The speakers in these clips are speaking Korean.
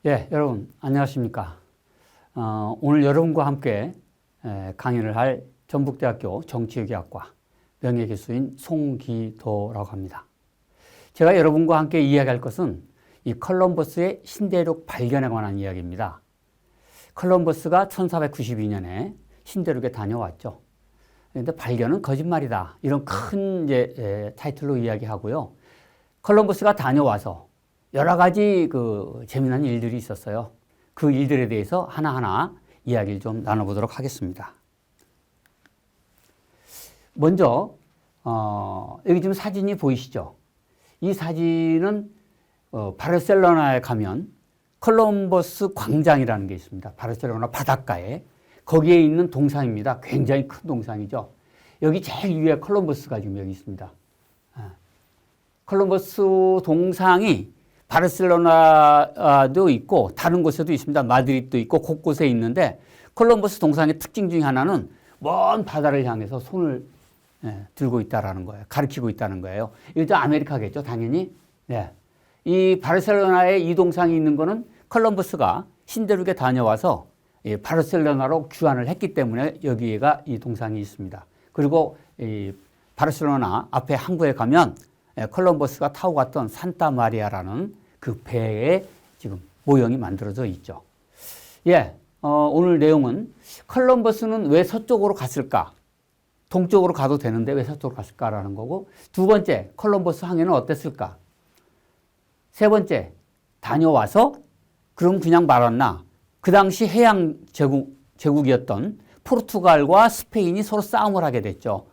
여러분 안녕하십니까. 오늘 여러분과 함께 강연을 할 전북대학교 정치외교학과 명예교수인 송기도라고 합니다. 제가 여러분과 함께 이야기할 것은 이 컬럼버스의 신대륙 발견에 관한 이야기입니다. 컬럼버스가 1492년에 신대륙에 다녀왔죠. 그런데 발견은 거짓말이다. 이런 큰 타이틀로 이야기하고요. 컬럼버스가 다녀와서 여러 가지 재미난 일들이 있었어요. 그 일들에 대해서 하나하나 이야기를 좀 나눠보도록 하겠습니다. 먼저 여기 지금 사진이 보이시죠? 이 사진은 바르셀로나에 가면 컬럼버스 광장이라는 게 있습니다. 바르셀로나 바닷가에. 거기에 있는 동상입니다. 굉장히 큰 동상이죠. 여기 제일 위에 컬럼버스가 지금 여기 있습니다. 컬럼버스 동상이 바르셀로나도 있고 다른 곳에도 있습니다. 마드리드도 있고 곳곳에 있는데 콜럼버스 동상의 특징 중에 하나는 먼 바다를 향해서 손을 들고 있다라는 거예요. 가리키고 있다는 거예요. 이것도 아메리카겠죠, 당연히. 네. 이 바르셀로나에 이 동상이 있는 거는 콜럼버스가 신대륙에 다녀와서 바르셀로나로 귀환을 했기 때문에 여기가 이 동상이 있습니다. 그리고 이 바르셀로나 앞에 항구에 가면 컬럼버스가 타고 갔던 산타 마리아라는 그 배에 지금 모형이 만들어져 있죠. 오늘 내용은 컬럼버스는 왜 서쪽으로 갔을까? 동쪽으로 가도 되는데 왜 서쪽으로 갔을까라는 거고, 두 번째, 컬럼버스 항해는 어땠을까? 세 번째, 다녀와서 그럼 그냥 말았나? 그 당시 해양 제국이었던 포르투갈과 스페인이 서로 싸움을 하게 됐죠.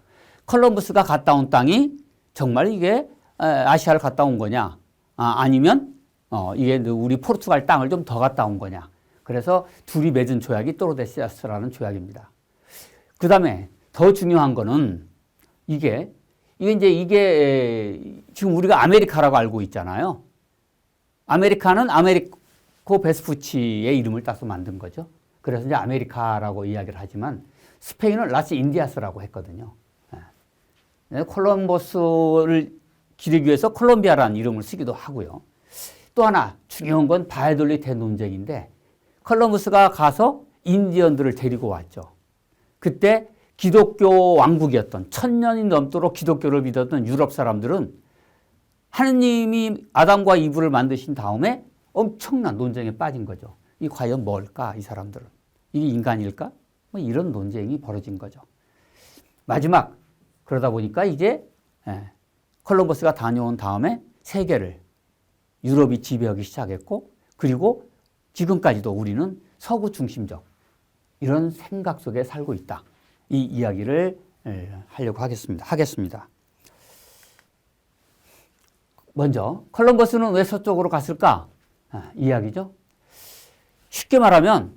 컬럼버스가 갔다 온 땅이 정말 이게 아시아를 갔다 온 거냐? 아니면 이게 우리 포르투갈 땅을 좀 더 갔다 온 거냐? 그래서 둘이 맺은 조약이 또르데시아스라는 조약입니다. 그 다음에 더 중요한 거는 이게 지금 우리가 아메리카라고 알고 있잖아요. 아메리카는 아메리코 베스푸치의 이름을 따서 만든 거죠. 그래서 이제 아메리카라고 이야기를 하지만 스페인은 라스 인디아스라고 했거든요. 콜럼버스를 기리기 위해서 콜롬비아라는 이름을 쓰기도 하고요. 또 하나 중요한 건 바야돌리드 논쟁인데 컬럼버스가 가서 인디언들을 데리고 왔죠. 그때 기독교 왕국이었던 1000년이 넘도록 기독교를 믿었던 유럽 사람들은 하느님이 아담과 이브를 만드신 다음에 엄청난 논쟁에 빠진 거죠. 이 과연 뭘까, 이 사람들은? 이게 인간일까? 뭐 이런 논쟁이 벌어진 거죠. 마지막 그러다 보니까 이제 컬럼버스가 다녀온 다음에 세계를 유럽이 지배하기 시작했고, 그리고 지금까지도 우리는 서구 중심적 이런 생각 속에 살고 있다. 이 이야기를 하려고 하겠습니다. 먼저 컬럼버스는 왜 서쪽으로 갔을까? 이야기죠. 쉽게 말하면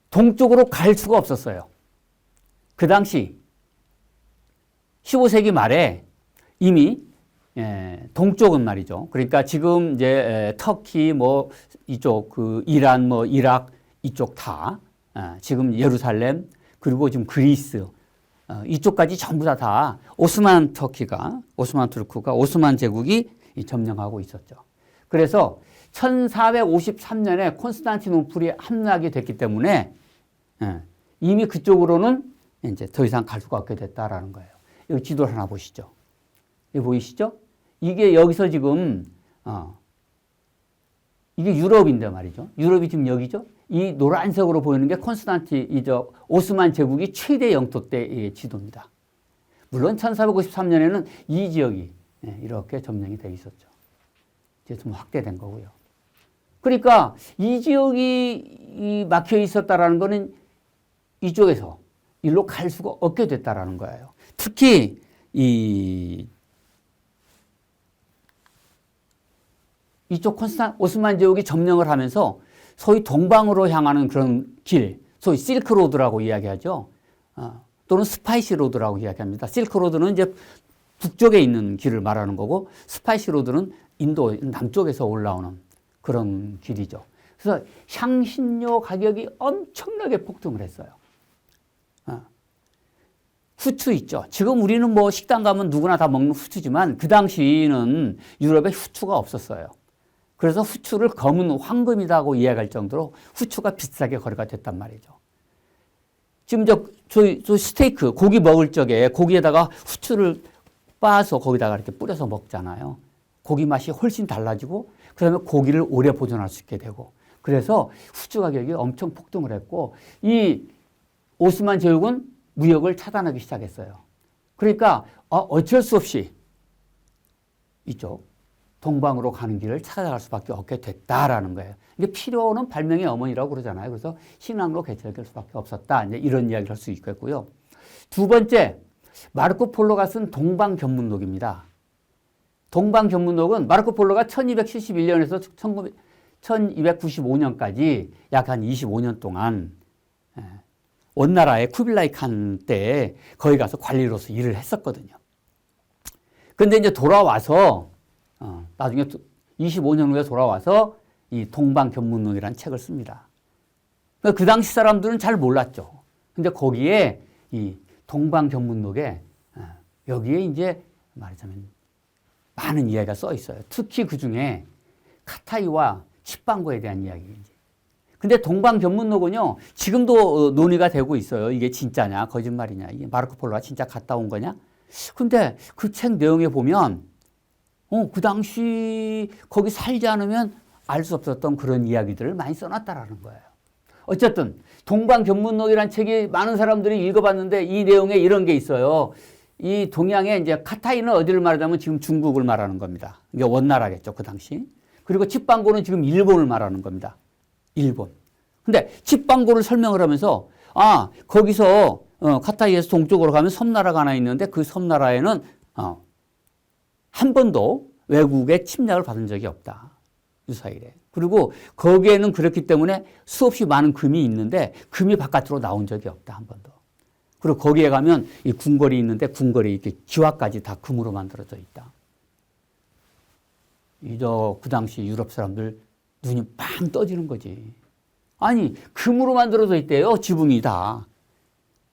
동쪽으로 갈 수가 없었어요. 그 당시 15세기 말에 이미 동쪽은 말이죠. 그러니까 지금 이제 터키 이쪽 이란 이락 이쪽 다 지금 예루살렘 그리고 지금 그리스 이쪽까지 전부 다 오스만 투르크가 오스만 제국이 점령하고 있었죠. 그래서 1453년에 콘스탄티노플이 함락이 됐기 때문에 이미 그쪽으로는 이제 더 이상 갈 수가 없게 됐다라는 거예요. 여기 지도를 하나 보시죠. 여기 보이시죠? 이게 여기서 지금 이게 유럽인데 말이죠. 유럽이 지금 여기죠. 이 노란색으로 보이는 게 오스만 제국이 최대 영토 때의 지도입니다. 물론 1453년에는 이 지역이 이렇게 점령이 돼 있었죠. 이제 좀 확대된 거고요. 그러니까 이 지역이 막혀 있었다라는 거는 이쪽에서 일로 갈 수가 없게 됐다라는 거예요. 특히 이쪽 오스만 제국이 점령을 하면서 소위 동방으로 향하는 그런 길, 소위 실크로드라고 이야기하죠. 또는 스파이시로드라고 이야기합니다. 실크로드는 이제 북쪽에 있는 길을 말하는 거고, 스파이시로드는 인도 남쪽에서 올라오는 그런 길이죠. 그래서 향신료 가격이 엄청나게 폭등을 했어요. 후추 있죠. 지금 우리는 식당 가면 누구나 다 먹는 후추지만 그 당시는 유럽에 후추가 없었어요. 그래서 후추를 검은 황금이라고 이야기할 정도로 후추가 비싸게 거래가 됐단 말이죠. 지금 저 스테이크, 고기 먹을 적에 고기에다가 후추를 빻아서 거기다가 이렇게 뿌려서 먹잖아요. 고기 맛이 훨씬 달라지고, 그 다음에 고기를 오래 보존할 수 있게 되고, 그래서 후추 가격이 엄청 폭등을 했고, 이 오스만 제국은 무역을 차단하기 시작했어요. 그러니까 어쩔 수 없이 이쪽 동방으로 가는 길을 찾아갈 수밖에 없게 됐다라는 거예요. 이게 필요는 발명의 어머니라고 그러잖아요. 그래서 신앙으로 개척할 수밖에 없었다. 이제 이런 이야기를 할 수 있겠고요. 두 번째, 마르코 폴로가 쓴 동방견문록입니다. 동방견문록은 마르코 폴로가 1271년에서 1295년까지 약 한 25년 동안 원나라의 쿠빌라이 칸 때 거기 가서 관리로서 일을 했었거든요. 근데 이제 돌아와서 나중에 25년 후에 돌아와서 이 동방견문록이라는 책을 씁니다. 그 당시 사람들은 잘 몰랐죠. 근데 거기에 이 동방견문록에 여기에 이제 말하자면 많은 이야기가 써 있어요. 특히 그 중에 카타이와 칩방고에 대한 이야기인지. 근데 동방견문록은요, 지금도 논의가 되고 있어요. 이게 진짜냐, 거짓말이냐, 이게 마르코 폴로가 진짜 갔다 온 거냐. 근데 그 책 내용에 보면, 그 당시 거기 살지 않으면 알 수 없었던 그런 이야기들을 많이 써놨다라는 거예요. 어쨌든, 동방견문록이라는 책이 많은 사람들이 읽어봤는데 이 내용에 이런 게 있어요. 이 동양의 이제 카타이는 어디를 말하자면 지금 중국을 말하는 겁니다. 이게 원나라겠죠, 그 당시. 그리고 칩방고는 지금 일본을 말하는 겁니다. 일본. 근데 칩방고를 설명을 하면서 거기서 카타이에서 동쪽으로 가면 섬나라가 하나 있는데 그 섬나라에는 한 번도 외국의 침략을 받은 적이 없다. 유사일에. 그리고 거기에는 그렇기 때문에 수없이 많은 금이 있는데 금이 바깥으로 나온 적이 없다. 한 번도. 그리고 거기에 가면 이 궁궐이 있는데 궁궐이 이렇게 기와까지 다 금으로 만들어져 있다. 그 당시 유럽 사람들 눈이 빵 떠지는 거지. 아니, 금으로 만들어져 있대요. 지붕이 다.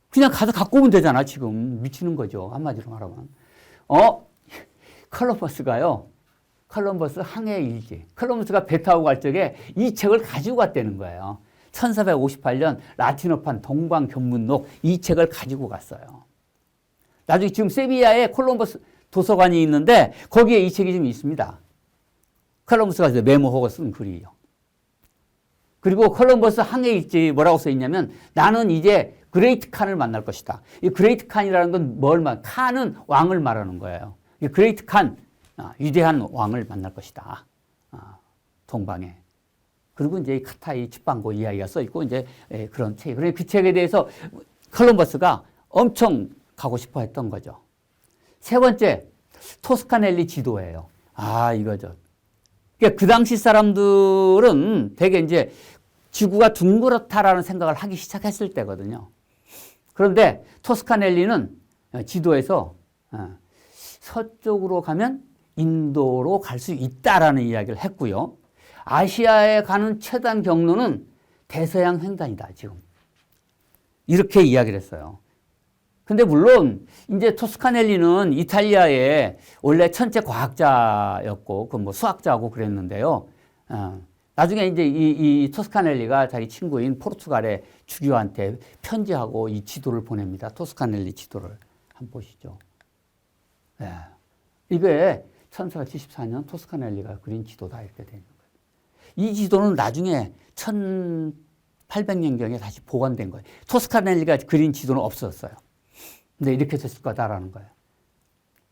그냥 가서 갖고 오면 되잖아, 지금. 미치는 거죠. 한마디로 말하면. 콜럼버스 항해 일기. 콜럼버스가 배 타고 갈 적에 이 책을 가지고 갔다는 거예요. 1458년 라틴어판 동방견문록 이 책을 가지고 갔어요. 나중에 지금 세비야에 콜럼버스 도서관이 있는데 거기에 이 책이 좀 있습니다. 콜럼버스가 메모하고 쓴 글이에요. 그리고 콜럼버스 항해 일지 뭐라고 써 있냐면 나는 이제 그레이트 칸을 만날 것이다. 이 그레이트 칸이라는 건 칸은 왕을 말하는 거예요. 이 그레이트 칸, 위대한 왕을 만날 것이다. 동방에. 그리고 이제 카타이 칩방고 이야기가 써 있고 이제 그런 책. 그러니까 그 책에 대해서 콜럼버스가 엄청 가고 싶어 했던 거죠. 세 번째, 토스카넬리 지도예요. 이거죠. 그러니까 그 당시 사람들은 되게 이제 지구가 둥그렇다라는 생각을 하기 시작했을 때거든요. 그런데 토스카넬리는 지도에서 서쪽으로 가면 인도로 갈 수 있다라는 이야기를 했고요. 아시아에 가는 최단 경로는 대서양 횡단이다, 지금. 이렇게 이야기를 했어요. 근데 물론 이제 토스카넬리는 이탈리아의 원래 천재 과학자였고 그 뭐 수학자고 그랬는데요. 나중에 이제 이 토스카넬리가 자기 친구인 포르투갈의 주교한테 편지하고 이 지도를 보냅니다. 토스카넬리 지도를 한번 보시죠. 이게 1474년 토스카넬리가 그린 지도다 이렇게 되는 거예요. 이 지도는 나중에 1800년경에 다시 보관된 거예요. 토스카넬리가 그린 지도는 없었어요. 근데 이렇게 됐을 거다라는 거예요.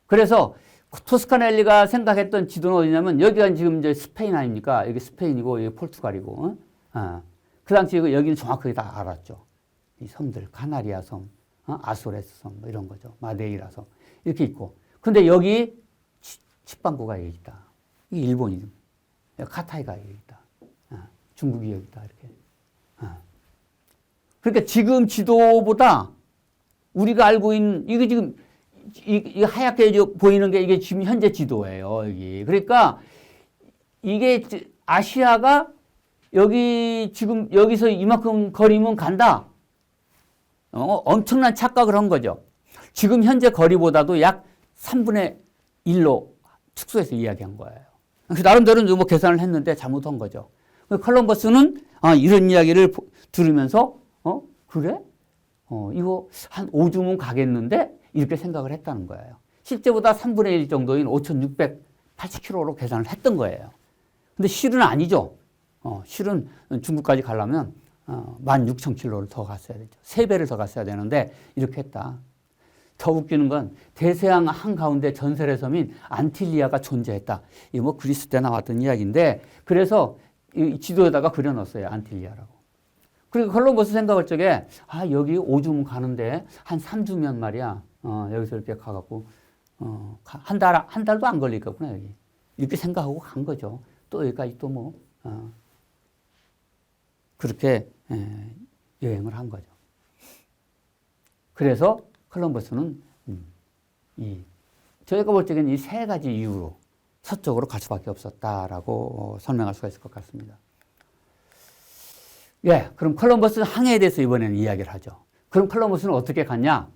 그래서 토스카넬리가 생각했던 지도는 어디냐면 여기가 지금 이제 스페인 아닙니까? 여기 스페인이고 여기 포르투갈이고. 그 당시 여기는 정확하게 다 알았죠. 이 섬들, 카나리아 섬, 아소레스 섬, 뭐 이런 거죠. 마데이라 섬. 이렇게 있고. 근데 여기 칩방고가 여기 있다. 이게 일본이죠. 카타이가 여기 있다. 중국이 여기 있다. 이렇게. 그러니까 지금 지도보다 우리가 알고 있는, 이게 지금, 이 하얗게 보이는 게 이게 지금 현재 지도예요, 여기. 그러니까 이게 아시아가 여기 지금 여기서 이만큼 거리면 간다. 엄청난 착각을 한 거죠. 지금 현재 거리보다도 약 3분의 1로 축소해서 이야기한 거예요. 나름대로 뭐 계산을 했는데 잘못한 거죠. 콜럼버스는 이런 이야기를 들으면서 그래? 이거 한 5주면 가겠는데? 이렇게 생각을 했다는 거예요. 실제보다 3분의 1 정도인 5,680km로 계산을 했던 거예요. 근데 실은 아니죠. 실은 중국까지 가려면 16,000km를 더 갔어야 되죠. 3배를 더 갔어야 되는데 이렇게 했다. 더 웃기는 건 대서양 한가운데 전설의 섬인 안틸리아가 존재했다. 이 뭐 그리스 때 나왔던 이야기인데 그래서 이 지도에다가 그려놨어요. 안틸리아라고. 그리고 콜럼버스 생각할 적에 여기 5주면 가는데 한 3주면 말이야. 여기서 이렇게 가갖고 한 달도 안 걸리겠구나 여기. 이렇게 생각하고 간 거죠. 또 여기까지 또 뭐 그렇게 여행을 한 거죠. 그래서 콜럼버스는 저희가 볼 적에는 이 3가지 이유로 서쪽으로 갈 수밖에 없었다라고 설명할 수가 있을 것 같습니다. 그럼 콜럼버스 항해에 대해서 이번에는 이야기를 하죠. 그럼 콜럼버스는 어떻게 갔냐?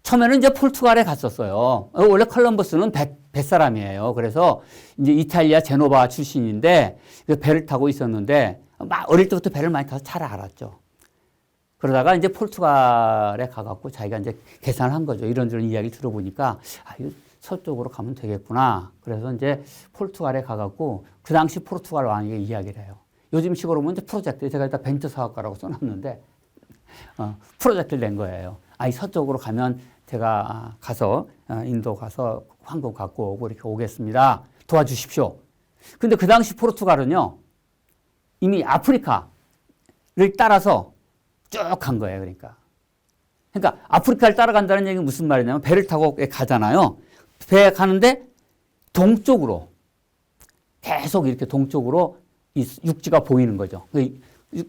처음에는 이제 포르투갈에 갔었어요. 원래 콜럼버스는 뱃사람이에요. 그래서 이제 이탈리아 제노바 출신인데 배를 타고 있었는데 막 어릴 때부터 배를 많이 타서 잘 알았죠. 그러다가 이제 포르투갈에 가갖고 자기가 이제 계산을 한 거죠. 이런저런 이야기 들어보니까 이거 서쪽으로 가면 되겠구나. 그래서 이제 포르투갈에 가갖고 그 당시 포르투갈 왕에게 이야기를 해요. 요즘 식으로 보면 이제 프로젝트, 제가 일단 벤처 사업가라고 써놨는데 프로젝트를 낸 거예요. 이 서쪽으로 가면 제가 가서 인도 가서 황금 갖고 오고 이렇게 오겠습니다. 도와주십시오. 근데 그 당시 포르투갈은요 이미 아프리카를 따라서 쭉 간 거예요. 그러니까 아프리카를 따라간다는 얘기는 무슨 말이냐면 배를 타고 가잖아요. 배에 가는데 동쪽으로 계속 이렇게 동쪽으로 이 육지가 보이는 거죠.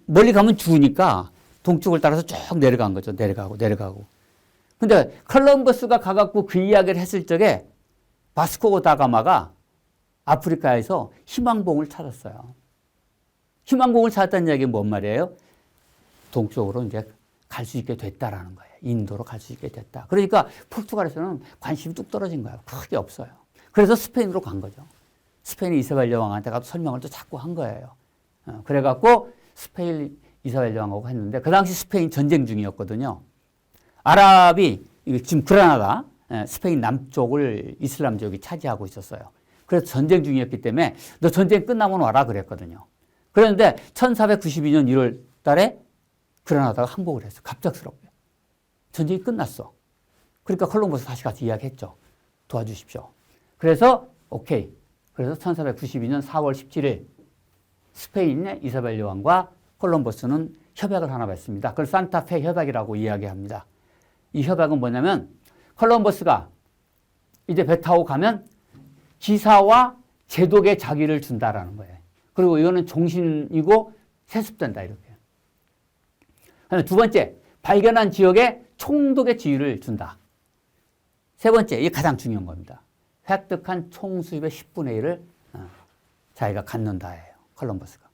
멀리 가면 주우니까 동쪽을 따라서 쭉 내려간 거죠. 내려가고. 근데 콜럼버스가 가갖고 그 이야기를 했을 적에 바스코 다 가마가 아프리카에서 희망봉을 찾았어요. 희망봉을 찾았다는 얘기는 뭔 말이에요? 동쪽으로 이제 갈 수 있게 됐다라는 거예요. 인도로 갈 수 있게 됐다. 그러니까 포르투갈에서는 관심이 뚝 떨어진 거예요. 크게 없어요. 그래서 스페인으로 간 거죠. 스페인 이사벨 여왕한테 가서 설명을 또 자꾸 한 거예요. 그래갖고 스페인 이사벨 여왕하고 했는데 그 당시 스페인 전쟁 중이었거든요. 아랍이 지금 그라나다, 스페인 남쪽을 이슬람족이 차지하고 있었어요. 그래서 전쟁 중이었기 때문에 너 전쟁 끝나면 와라 그랬거든요. 그런데 1492년 1월 달에 그라나다가 항복을 했어. 갑작스럽게. 전쟁이 끝났어. 그러니까 콜럼버스 다시 가서 이야기했죠. 도와주십시오. 그래서 오케이. 그래서 1492년 4월 17일 스페인의 이사벨 여왕과 콜럼버스는 협약을 하나 맺습니다. 그걸 산타페 협약이라고 이야기합니다. 이 협약은 뭐냐면 콜럼버스가 이제 배 타고 가면 기사와 제독의 자기를 준다라는 거예요. 그리고 이거는 종신이고 세습된다 이렇게. 두 번째, 발견한 지역에 총독의 지위를 준다. 세 번째, 이게 가장 중요한 겁니다. 획득한 총수입의 10분의 1을 자기가 갖는다예요. 콜럼버스가.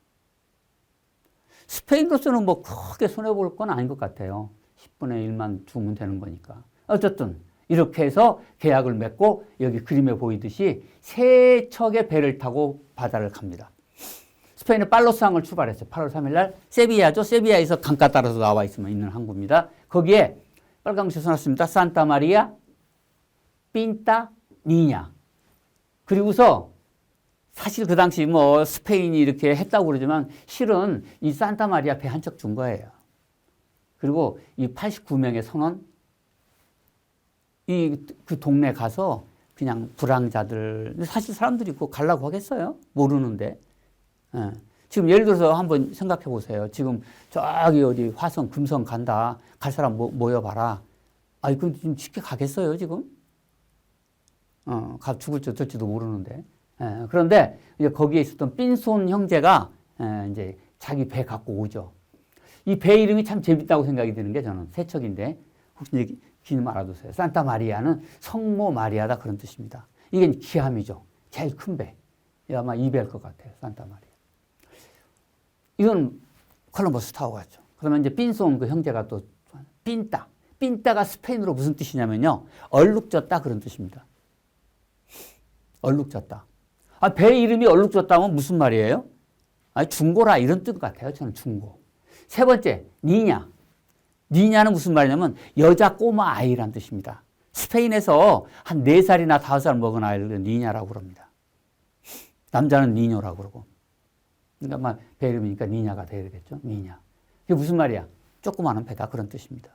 스페인으로서는 뭐 크게 손해볼 건 아닌 것 같아요. 10분의 1만 주면 되는 거니까. 어쨌든 이렇게 해서 계약을 맺고 여기 그림에 보이듯이 세 척의 배를 타고 바다를 갑니다. 스페인의 팔로스 항을 출발했어요. 8월 3일 날 세비야죠. 세비야에서 강가 따라서 나와 있는 항구입니다. 거기에 빨간글씨 써놨습니다. 산타 마리아 핀타 니냐. 그리고서 사실 그 당시 뭐 스페인이 이렇게 했다고 그러지만 실은 이 산타 마리아 배 한 척 준 거예요. 그리고 이 89명의 선원 그 동네 가서 그냥 불황자들 사실 사람들이 그거 가려고 하겠어요? 모르는데. 지금 예를 들어서 한번 생각해 보세요. 지금 저기 어디 화성, 금성 간다. 갈 사람 모여봐라. 그럼 지금 쉽게 가겠어요, 지금? 죽을지 어쩔지도 모르는데. 그런데 이제 거기에 있었던 핀손 형제가 이제 자기 배 갖고 오죠. 이 배 이름이 참 재밌다고 생각이 드는 게 저는 세척인데 혹시 기능 알아두세요. 산타 마리아는 성모 마리아다 그런 뜻입니다. 이게 기함이죠. 제일 큰 배. 아마 2배일 것 같아요. 산타 마리아. 이건 콜럼버스 타고 갔죠. 그러면 이제 핀손 그 형제가 또 핀따. 핀따가 스페인어로 무슨 뜻이냐면요. 얼룩졌다 그런 뜻입니다. 얼룩졌다. 아, 배 이름이 얼룩졌다면 무슨 말이에요? 아, 중고라 이런 뜻 같아요. 저는 중고. 세 번째, 니냐. 니냐는 무슨 말이냐면 여자 꼬마 아이란 뜻입니다. 스페인에서 한 4살이나 5살 먹은 아이를 니냐라고 그럽니다. 남자는 니뇨라고 그러고. 그러니까 배 이름이니까 니냐가 되겠죠. 니냐. 이게 무슨 말이야? 조그마한 배다 그런 뜻입니다.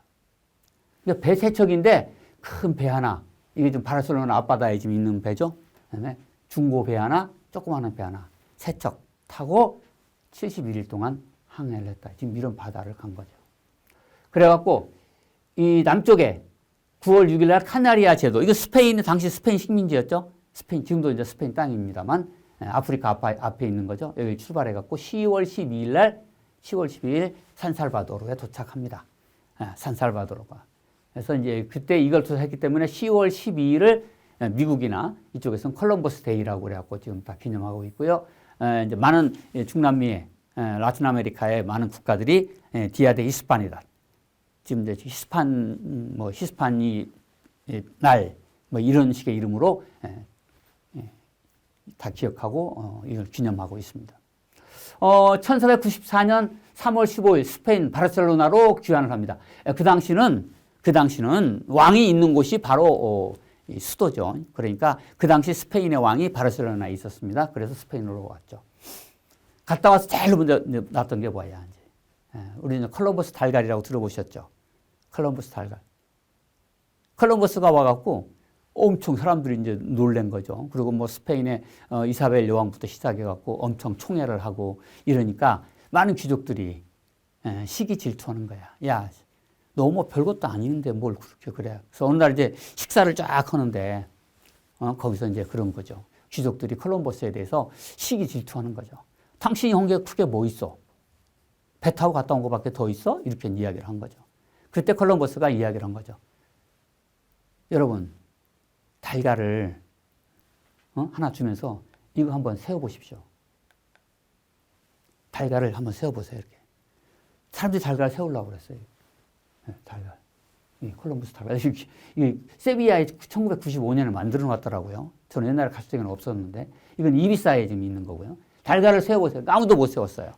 그러니까 배 세척인데 큰 배 하나. 이게 좀 바르셀로나 앞바다에 지금 있는 배죠. 그다음에 중고 배 하나, 조그마한 배 하나. 세척 타고 71일 동안 항해를 했다. 지금 이런 바다를 간 거죠. 그래갖고 이 남쪽에 9월 6일 날 카나리아 제도. 이거 스페인 당시 스페인 식민지였죠. 스페인 지금도 이제 스페인 땅입니다만 아프리카 앞에 있는 거죠. 여기 출발해갖고 10월 12일 날 10월 12일 산살바도르에 도착합니다. 산살바도르가. 그래서 이제 그때 이걸 도착했기 때문에 10월 12일을 미국이나 이쪽에서는 콜럼버스 데이라고 그래갖고 지금 다 기념하고 있고요. 이제 많은 중남미의 라틴 아메리카의 많은 국가들이 디아 데 히스파니다. 지금 이제 히스파니 날 뭐 이런 식의 이름으로 다 기억하고 이걸 기념하고 있습니다. 1494년 3월 15일 스페인 바르셀로나로 귀환을 합니다. 그 당시는 왕이 있는 곳이 바로 수도죠. 그러니까 그 당시 스페인의 왕이 바르셀로나에 있었습니다. 그래서 스페인으로 왔죠. 갔다 와서 제일 먼저 났던 게 뭐야? 우리는 콜럼버스 달걀이라고 들어보셨죠? 콜럼버스 달걀. 콜럼버스가 와갖고 엄청 사람들이 이제 놀란 거죠. 그리고 뭐 스페인의 이사벨 여왕부터 시작해갖고 엄청 총애를 하고 이러니까 많은 귀족들이 시기 질투하는 거야. 야, 너 뭐 별것도 아닌데 뭘 그렇게 그래. 그래서 어느 날 이제 식사를 쫙 하는데 거기서 이제 그런 거죠. 귀족들이 콜럼버스에 대해서 시기 질투하는 거죠. 당신이 한 게 크게 뭐 있어? 배 타고 갔다 온 것밖에 더 있어? 이렇게 이야기를 한 거죠. 그때 콜럼버스가 이야기를 한 거죠. 여러분, 달걀을 하나 주면서 이거 한번 세워보십시오. 달걀을 한번 세워보세요. 이렇게. 사람들이 달걀을 세우려고 그랬어요. 달걀. 콜럼버스 달걀. 이게 세비야에 1995년에 만들어 놨더라고요. 저는 옛날에 갔을 때는 없었는데 이건 이비사에 지금 있는 거고요. 달걀을 세워보세요. 아무도 못 세웠어요.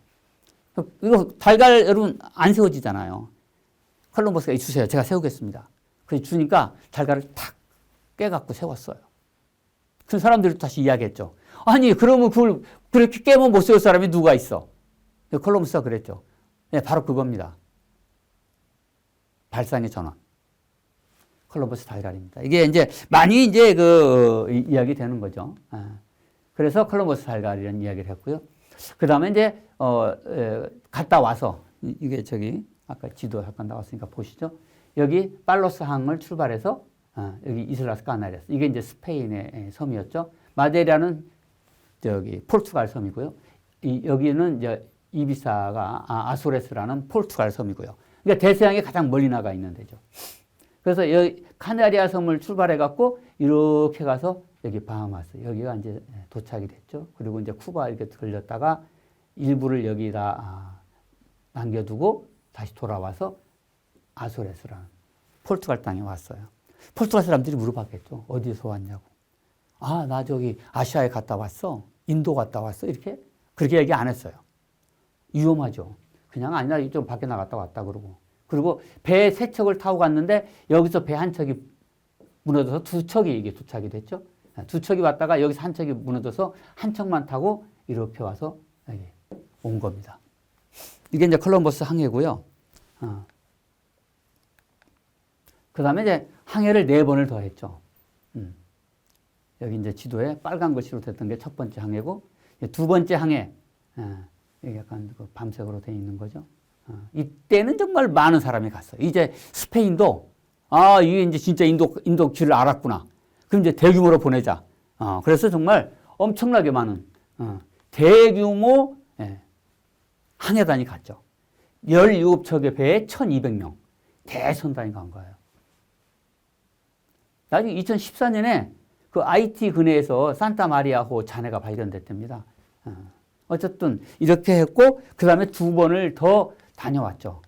이거 달걀 여러분 안 세워지잖아요. 콜럼버스가 주세요. 제가 세우겠습니다. 그래서 주니까 달걀을 탁 깨갖고 세웠어요. 그 사람들이 다시 이야기했죠. 아니 그러면 그걸 그렇게 깨면 못 세울 사람이 누가 있어? 콜럼버스가 그랬죠. 네, 바로 그겁니다. 발상의 전환. 콜럼버스 달걀입니다. 이게 이제 많이 이제 이야기 되는 거죠. 그래서 콜럼버스 달걀이라는 이야기를 했고요. 그 다음에 이제 갔다 와서 이게 저기 아까 지도 잠깐 나왔으니까 보시죠. 여기 팔로스 항을 출발해서 여기 이슬라스 까나리아스. 이게 이제 스페인의 섬이었죠. 마데이라는 저기 포르투갈 섬이고요. 여기는 이제 이비사가 아소레스라는 포르투갈 섬이고요. 그러니까 대서양에 가장 멀리 나가 있는 데죠. 그래서 여기 카나리아 섬을 출발해 갖고 이렇게 가서 여기 바하마스 여기가 이제 도착이 됐죠. 그리고 이제 쿠바 이렇게 들렸다가 일부를 여기다 남겨두고 다시 돌아와서 아소레스라는 포르투갈 땅에 왔어요. 포르투갈 사람들이 물어봤겠죠. 어디서 왔냐고. 아, 나 저기 아시아에 갔다 왔어. 인도 갔다 왔어. 이렇게 그렇게 얘기 안 했어요. 위험하죠. 그냥 아니라 이쪽 밖에 나갔다 왔다 그러고. 그리고 배 세 척을 타고 갔는데 여기서 배 한 척이 무너져서 두 척이 이게 도착이 됐죠. 두 척이 왔다가 여기서 한 척이 무너져서 한 척만 타고 이렇게 와서 여기 온 겁니다. 이게 이제 콜럼버스 항해고요. 그 다음에 이제 항해를 4번을 더 했죠. 여기 이제 지도에 빨간 글씨로 됐던 게 첫 번째 항해고, 두 번째 항해, 여기 약간 밤색으로 되어 있는 거죠. 이때는 정말 많은 사람이 갔어요. 이제 스페인도, 이게 이제 진짜 인도 길을 알았구나. 그럼 이제 대규모로 보내자. 그래서 정말 엄청나게 많은, 대규모, 항해단이 갔죠. 17척의 배에 1,200명. 대선단이 간 거예요. 나중에 2014년에 그 아이티 근해에서 산타마리아호 잔해가 발견됐답니다. 어쨌든 이렇게 했고 그 다음에 2번을 더 다녀왔죠.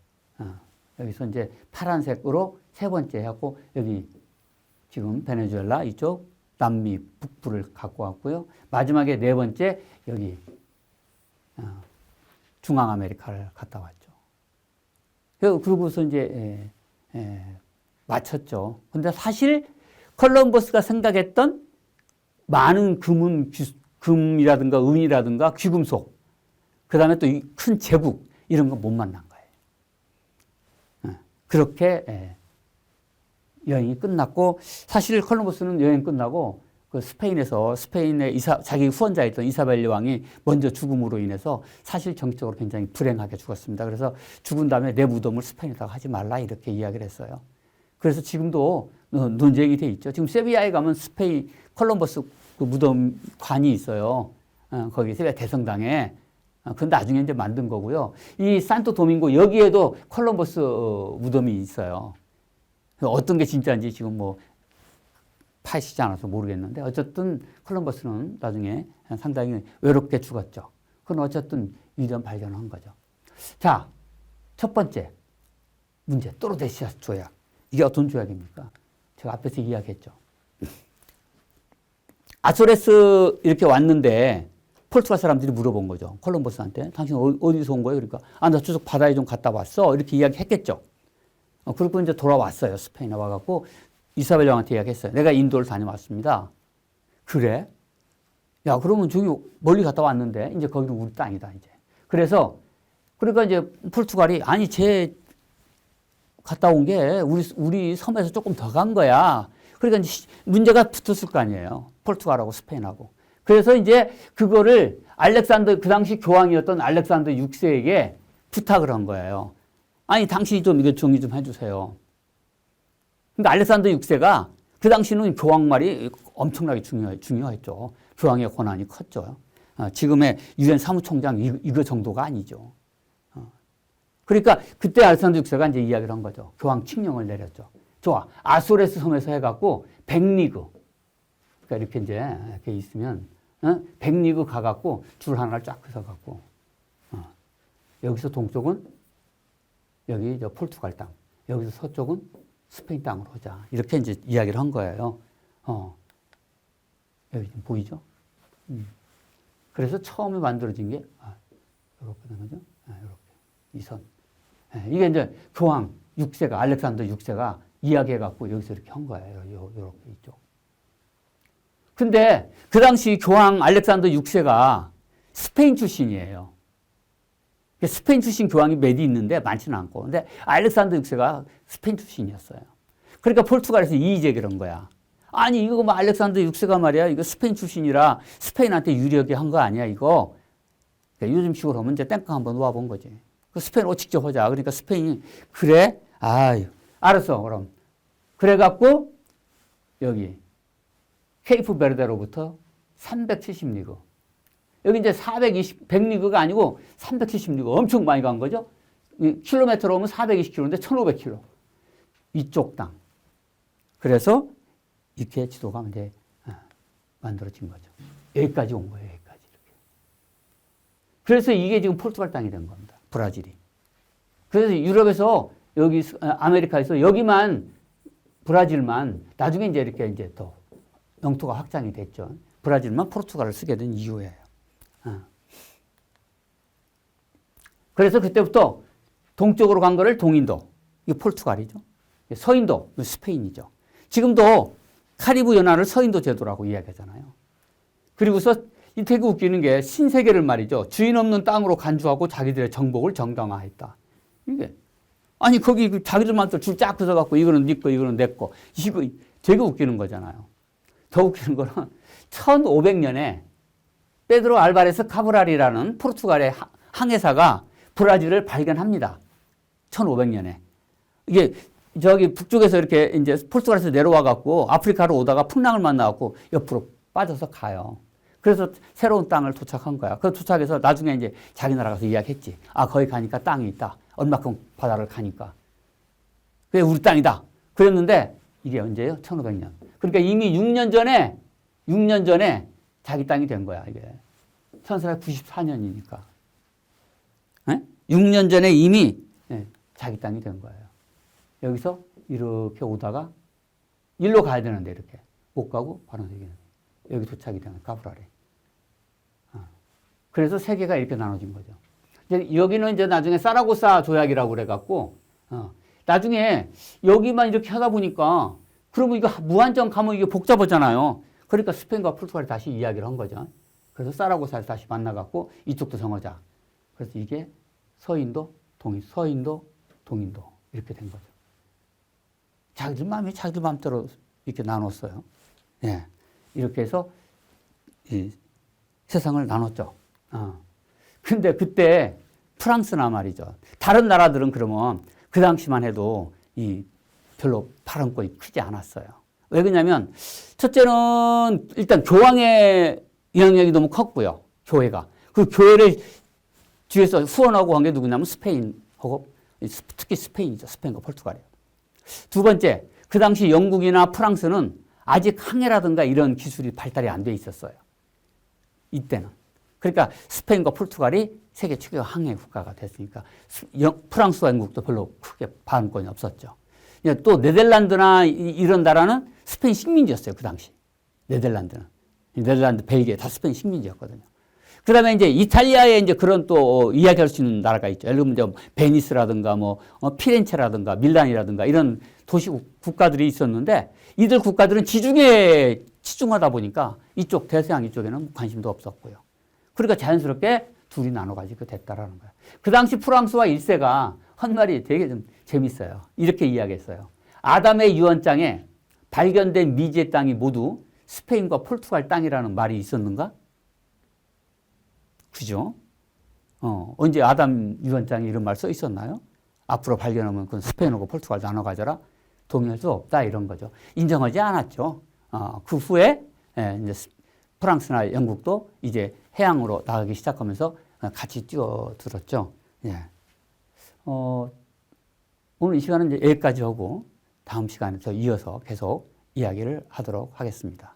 여기서 이제 파란색으로 3번째 해갖고 여기 지금 베네수엘라 이쪽 남미 북부를 갖고 왔고요. 마지막에 네 번째 여기 중앙 아메리카를 갔다 왔죠. 그러고서 이제 마쳤죠. 근데 사실 콜럼버스가 생각했던 많은 금이라든가 은이라든가 귀금속, 그 다음에 또 큰 제국 이런 거 못 만난 거예요. 그렇게 여행이 끝났고, 사실 콜럼버스는 여행 끝나고 그 스페인의 자기 후원자였던 이사벨리 왕이 먼저 죽음으로 인해서 사실 정치적으로 굉장히 불행하게 죽었습니다. 그래서 죽은 다음에 내 무덤을 스페인에다가 하지 말라 이렇게 이야기를 했어요. 그래서 지금도 논쟁이 돼 있죠. 지금 세비야에 가면 스페인 콜럼버스 그 무덤관이 있어요. 거기 세비야 대성당에. 그건 나중에 이제 만든 거고요. 이 산토 도밍고 여기에도 콜럼버스 무덤이 있어요. 어떤 게 진짜인지 지금 뭐 파시지 않아서 모르겠는데, 어쨌든 콜럼버스는 나중에 상당히 외롭게 죽었죠. 그건 어쨌든 위대한 발견을 한 거죠. 자, 첫 번째 문제, 또르데시아스 조약. 이게 어떤 조약입니까? 제가 앞에서 이야기했죠. 아소레스 이렇게 왔는데 포르투갈 사람들이 물어본 거죠. 콜럼버스한테. 당신 어디서 온 거예요? 그러니까 나 저쪽 바다에 좀 갔다 왔어. 이렇게 이야기했겠죠. 그리고 이제 돌아왔어요. 스페인에 와갖고 이사벨 왕한테 이야기했어요. 내가 인도를 다녀왔습니다. 그래? 야, 그러면 저기 멀리 갔다 왔는데 이제 거기는 우리 땅이다 이제. 그러니까 이제 포르투갈이 아니 쟤 갔다 온 게 우리 섬에서 조금 더 간 거야. 그러니까 이제 문제가 붙었을 거 아니에요. 포르투갈하고 스페인하고. 그래서 이제 그거를 그 당시 교황이었던 알렉산더 6세에게 부탁을 한 거예요. 아니, 당신이 좀 이거 정리 좀 해주세요. 그러니까 알렉산더 6세가 그 당시는 교황 말이 엄청나게 중요했죠. 교황의 권한이 컸죠. 지금의 유엔 사무총장 이거 정도가 아니죠. 그러니까 그때 알렉산더 6세가 이제 이야기를 한 거죠. 교황 칙령을 내렸죠. 좋아. 아소레스 섬에서 해갖고 100리그. 그러니까 이렇게 있으면 100리그 가갖고 줄 하나를 쫙 펴서갖고 여기서 동쪽은 여기 포르투갈 땅, 여기서 서쪽은 스페인 땅으로 오자. 이렇게 이제 이야기를 한 거예요. 여기 지금 보이죠? 그래서 처음에 만들어진 게 이렇게 되는 거죠. 이렇게 이 선. 이게 이제 교황 6세가 알렉산더 6세가 이야기해갖고 여기서 이렇게 한 거예요. 이렇게 있죠. 근데 그 당시 교황 알렉산더 6세가 스페인 출신이에요. 스페인 출신 교황이 몇 있는데 많지는 않고. 근데 알렉산더 6세가 스페인 출신이었어요. 그러니까 포르투갈에서 이의 제기를 한 거야. 아니, 이거 뭐 알렉산더 6세가 말이야. 이거 스페인 출신이라 스페인한테 유리하게 한 거 아니야, 이거. 그러니까 요즘식으로 하면 이제 땡깡 한번 놓아본 거지. 스페인으로 직접 하자. 그러니까 스페인이, 그래? 아유, 알았어, 그럼. 그래갖고, 여기, 케이프 베르데로부터 370리그. 여기 이제 100리그가 아니고 370리그. 엄청 많이 간 거죠. 킬로미터로 오면 420km인데 1500km. 이쪽 땅. 그래서 이렇게 지도가 이제 만들어진 거죠. 여기까지 온 거예요, 여기까지. 이렇게. 그래서 이게 지금 포르투갈 땅이 된 겁니다. 브라질이. 그래서 유럽에서 여기 아메리카에서 여기만 브라질만 나중에 이제 더 영토가 확장이 됐죠. 브라질만 포르투갈을 쓰게 된 이유예요. 그래서 그때부터 동쪽으로 간 거를 동인도, 이게 포르투갈이죠. 서인도, 스페인이죠. 지금도 카리브 연안을 서인도 제도라고 이야기하잖아요. 그리고서 이 되게 웃기는 게 신세계를 말이죠. 주인 없는 땅으로 간주하고 자기들의 정복을 정당화했다. 이게 아니 거기 자기들만 줄 쫙 펴서갖고 이거는 네 거, 이거는 내 거. 이거 되게 웃기는 거잖아요. 더 웃기는 거는 1500년에 페드로 알바레스 카브랄이라는 포르투갈의 항해사가 브라질을 발견합니다. 1500년에. 이게 저기 북쪽에서 이렇게 이제 포르투갈에서 내려와 갖고 아프리카로 오다가 풍랑을 만나갖고 옆으로 빠져서 가요. 그래서 새로운 땅을 도착한 거야. 그 도착해서 나중에 이제 자기 나라 가서 이야기했지. 거기 가니까 땅이 있다. 얼마큼 바다를 가니까. 그게 우리 땅이다. 그랬는데 이게 언제예요? 1500년. 그러니까 이미 6년 전에 자기 땅이 된 거야, 이게. 1494년이니까. 6년 전에 이미 자기 땅이 된 거예요. 여기서 이렇게 오다가 일로 가야 되는데 이렇게. 못 가고 바로 여기 도착이 되는 카브랄에. 그래서 세계가 이렇게 나눠진 거죠. 이제 여기는 이제 나중에 사라고사 조약이라고 그래갖고, 나중에 여기만 이렇게 하다 보니까, 그러면 이거 무한정 가면 이게 복잡하잖아요. 그러니까 스페인과 포르투갈이 다시 이야기를 한 거죠. 그래서 사라고사에서 다시 만나갖고 이쪽도 정하자. 그래서 이게 서인도, 동인도 이렇게 된 거죠. 자기들 마음이 자기들 마음대로 이렇게 나눴어요. 예. 이렇게 해서 이 세상을 나눴죠. 근데 그때 프랑스나 말이죠. 다른 나라들은 그러면 그 당시만 해도 이 별로 발언권이 크지 않았어요. 왜 그러냐면 첫째는 일단 교황의 영향력이 너무 컸고요. 교회가. 그 교회를 뒤에서 후원하고 한 게 누구냐면 스페인하고 특히 스페인이죠. 스페인과 포르투갈이에요. 두 번째, 그 당시 영국이나 프랑스는 아직 항해라든가 이런 기술이 발달이 안 돼 있었어요. 이때는. 그러니까 스페인과 포르투갈이 세계 최고 항해 국가가 됐으니까 프랑스와 영국도 별로 크게 발언권이 없었죠. 또 네덜란드나 이런 나라는 스페인 식민지였어요. 그 당시. 네덜란드, 벨기에 다 스페인 식민지였거든요. 그 다음에 이제 이탈리아에 이제 그런 또 이야기할 수 있는 나라가 있죠. 예를 들면 베니스라든가 피렌체라든가 밀란이라든가 이런 도시 국가들이 있었는데 이들 국가들은 지중해에 치중하다 보니까 이쪽 대서양 이쪽에는 관심도 없었고요. 그러니까 자연스럽게 둘이 나눠가지고 됐다라는 거예요. 그 당시 프랑스와 1세가 한 말이 되게 좀 재밌어요. 이렇게 이야기했어요. 아담의 유언장에 발견된 미지의 땅이 모두 스페인과 포르투갈 땅이라는 말이 있었는가? 그죠? 언제 아담 유언장에 이런 말 써 있었나요? 앞으로 발견하면 그건 스페인하고 포르투갈 나눠 가져라. 동의할 수 없다 이런 거죠. 인정하지 않았죠. 그 후에 이제 프랑스나 영국도 이제 해양으로 나가기 시작하면서 같이 뛰어들었죠. 예. 오늘 이 시간은 이제 여기까지 하고 다음 시간에 더 이어서 계속 이야기를 하도록 하겠습니다.